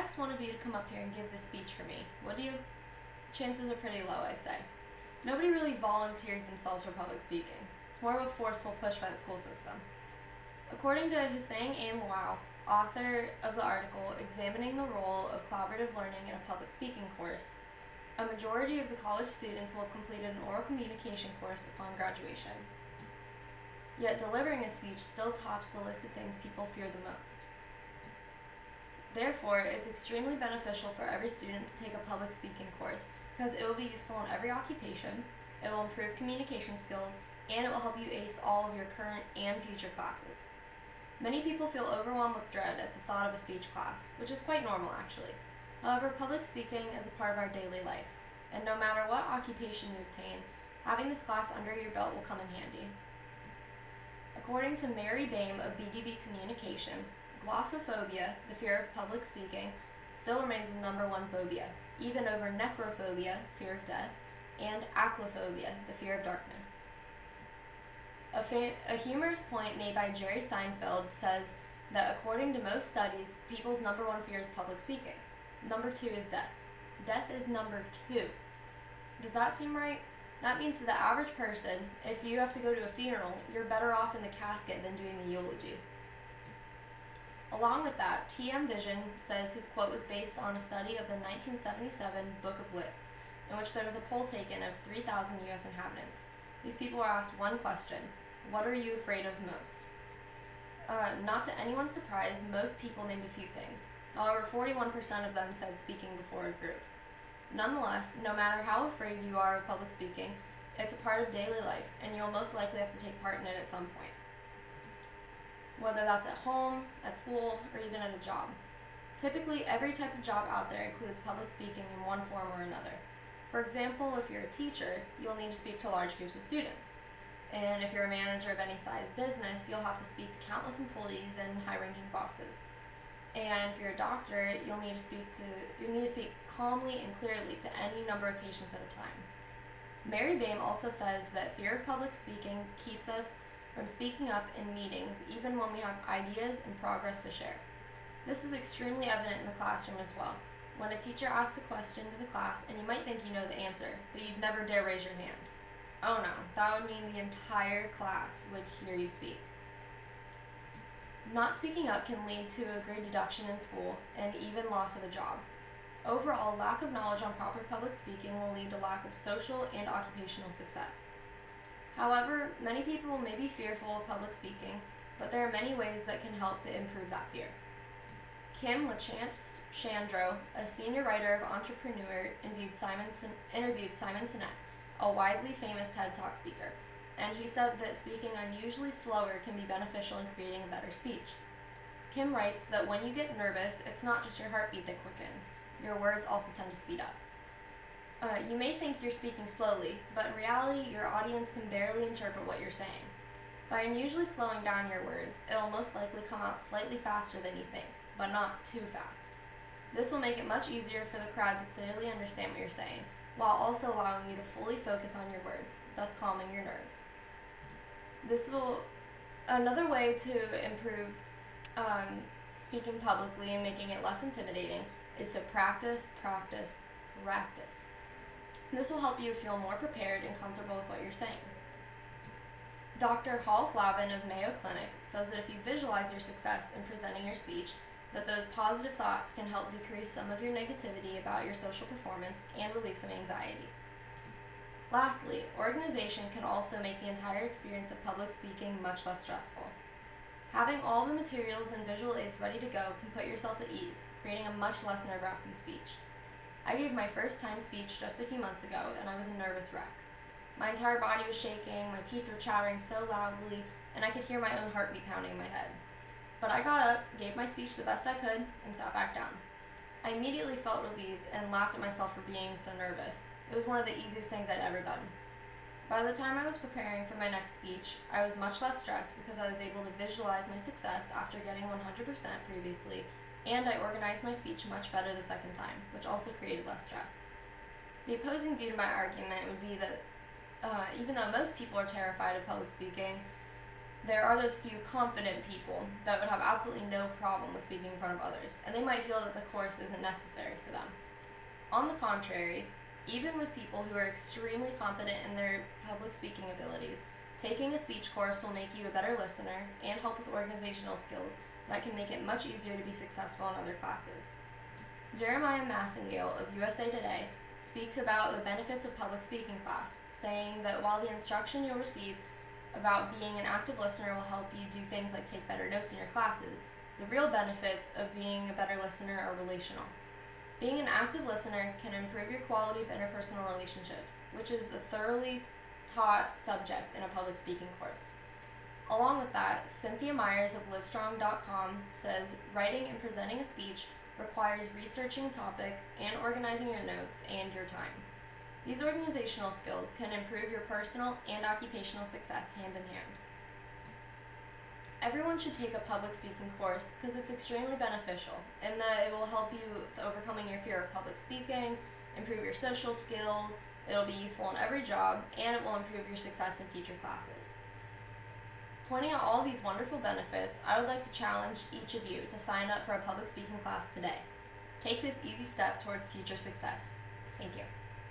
asked one of you to come up here and give this speech for me, would you? Chances are pretty low, I'd say. Nobody really volunteers themselves for public speaking. It's more of a forceful push by the school system. According to Hussein Ain Lawal, author of the article Examining the Role of Collaborative Learning in a Public Speaking Course, a majority of the college students will have completed an oral communication course upon graduation. Yet delivering a speech still tops the list of things people fear the most. Therefore, it's extremely beneficial for every student to take a public speaking course because it will be useful in every occupation, it will improve communication skills, and it will help you ace all of your current and future classes. Many people feel overwhelmed with dread at the thought of a speech class, which is quite normal actually. However, public speaking is a part of our daily life, and no matter what occupation you obtain, having this class under your belt will come in handy. According to Mary Baim of BDB Communication, glossophobia, the fear of public speaking, still remains the #1 phobia, even over necrophobia, fear of death, and aclophobia, the fear of darkness. A humorous point made by Jerry Seinfeld says that according to most studies, people's #1 fear is public speaking. #2 is death. Death is #2. Does that seem right? That means to the average person, if you have to go to a funeral, you're better off in the casket than doing the eulogy. Along with that, T.M. Vision says his quote was based on a study of the 1977 Book of Lists, in which there was a poll taken of 3,000 U.S. inhabitants. These people were asked one question: what are you afraid of most? Not to anyone's surprise, most people named a few things. However, 41% of them said speaking before a group. Nonetheless, no matter how afraid you are of public speaking, it's a part of daily life, and you'll most likely have to take part in it at some point. Whether that's at home, at school, or even at a job. Typically, every type of job out there includes public speaking in one form or another. For example, if you're a teacher, you'll need to speak to large groups of students. And if you're a manager of any size business, you'll have to speak to countless employees and high-ranking bosses. And if you're a doctor, you'll need to speak calmly and clearly to any number of patients at a time. Mary Baim also says that fear of public speaking keeps us from speaking up in meetings even when we have ideas and progress to share. This is extremely evident in the classroom as well. When a teacher asks a question to the class and you might think you know the answer, but you'd never dare raise your hand. Oh no, that would mean the entire class would hear you speak. Not speaking up can lead to a grade deduction in school and even loss of a job. Overall, lack of knowledge on proper public speaking will lead to lack of social and occupational success. However, many people may be fearful of public speaking, but there are many ways that can help to improve that fear. Kim LaChance Chandro, a senior writer of Entrepreneur, interviewed Simon Sinek, a widely famous TED Talk speaker, and he said that speaking unusually slower can be beneficial in creating a better speech. Kim writes that when you get nervous, it's not just your heartbeat that quickens, your words also tend to speed up. You may think you're speaking slowly, but in reality, your audience can barely interpret what you're saying. By unusually slowing down your words, it'll most likely come out slightly faster than you think, but not too fast. This will make it much easier for the crowd to clearly understand what you're saying, while also allowing you to fully focus on your words, thus calming your nerves. Another way to improve speaking publicly and making it less intimidating is to practice. This will help you feel more prepared and comfortable with what you're saying. Dr. Hal Flavin of Mayo Clinic says that if you visualize your success in presenting your speech, that those positive thoughts can help decrease some of your negativity about your social performance and relieve some anxiety. Lastly, organization can also make the entire experience of public speaking much less stressful. Having all the materials and visual aids ready to go can put yourself at ease, creating a much less nerve-wracking speech. I gave my first time speech just a few months ago, and I was a nervous wreck. My entire body was shaking, my teeth were chattering so loudly, and I could hear my own heartbeat pounding in my head. But I got up, gave my speech the best I could, and sat back down. I immediately felt relieved and laughed at myself for being so nervous. It was one of the easiest things I'd ever done. By the time I was preparing for my next speech, I was much less stressed because I was able to visualize my success after getting 100% previously, and I organized my speech much better the second time, which also created less stress. The opposing view to my argument would be that even though most people are terrified of public speaking, there are those few confident people that would have absolutely no problem with speaking in front of others, and they might feel that the course isn't necessary for them. On the contrary, even with people who are extremely confident in their public speaking abilities, taking a speech course will make you a better listener and help with organizational skills that can make it much easier to be successful in other classes. Jeremiah Massengale of USA Today speaks about the benefits of public speaking class, saying that while the instruction you'll receive about being an active listener will help you do things like take better notes in your classes, the real benefits of being a better listener are relational. Being an active listener can improve your quality of interpersonal relationships, which is a thoroughly taught subject in a public speaking course. Along with that, Cynthia Myers of Livestrong.com says writing and presenting a speech requires researching a topic and organizing your notes and your time. These organizational skills can improve your personal and occupational success hand in hand. Everyone should take a public speaking course because it's extremely beneficial in that it will help you with overcoming your fear of public speaking, improve your social skills, it'll be useful in every job, and it will improve your success in future classes. Pointing out all these wonderful benefits, I would like to challenge each of you to sign up for a public speaking class today. Take this easy step towards future success. Thank you.